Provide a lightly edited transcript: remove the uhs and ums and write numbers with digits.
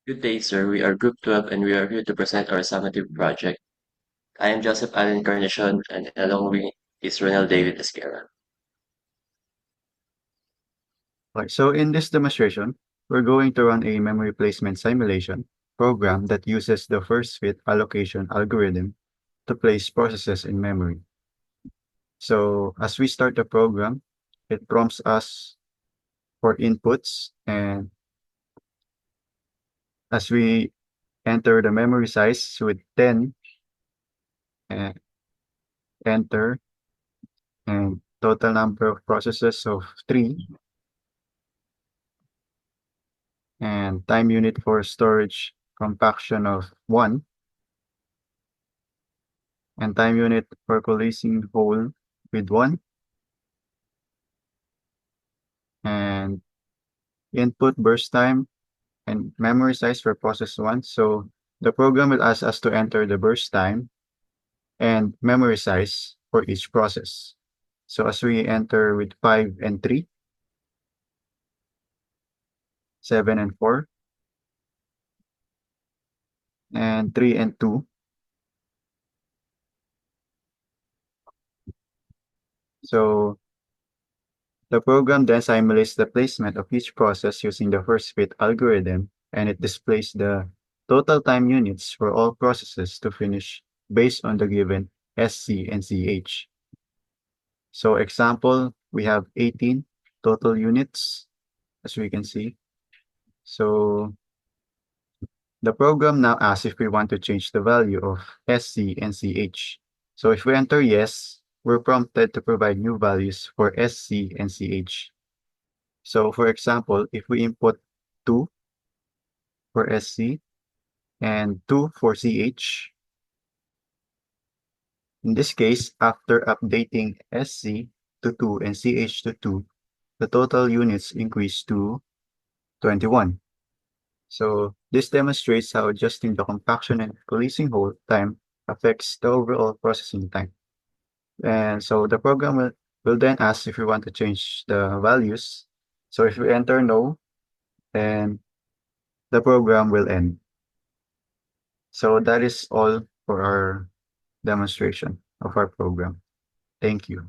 Good day, sir. We are Group 12 and we are here to present our summative project. I am Joseph Allen Encarnacion and along with me is Ronald David Esquera. Okay, so in this demonstration, we're going to run a memory placement simulation program that uses the first fit allocation algorithm to place processes in memory. So as we start the program, it prompts us for inputs, and as we enter the memory size with 10, and enter, and total number of processes of 3, and time unit for storage compaction of 1, and time unit for coalescing whole with 1, and input burst time and memory size for process 1. So the program will ask us to enter the burst time and memory size for each process. So as we enter with 5 and 3, 7 and 4, and 3 and 2. So the program then simulates the placement of each process using the first fit algorithm, and it displays the total time units for all processes to finish based on the given SC and CH. So example, we have 18 total units, as we can see. So the program now asks if we want to change the value of SC and CH. So if we enter yes, we're prompted to provide new values for SC and CH. So for example, if we input 2 for SC and 2 for CH, in this case, after updating SC to 2 and CH to 2, the total units increase to 21. So this demonstrates how adjusting the compaction and coalescing hold time affects the overall processing time. And so the program will then ask if we want to change the values. So if we enter no, then the program will end. So that is all for our demonstration of our program. Thank you.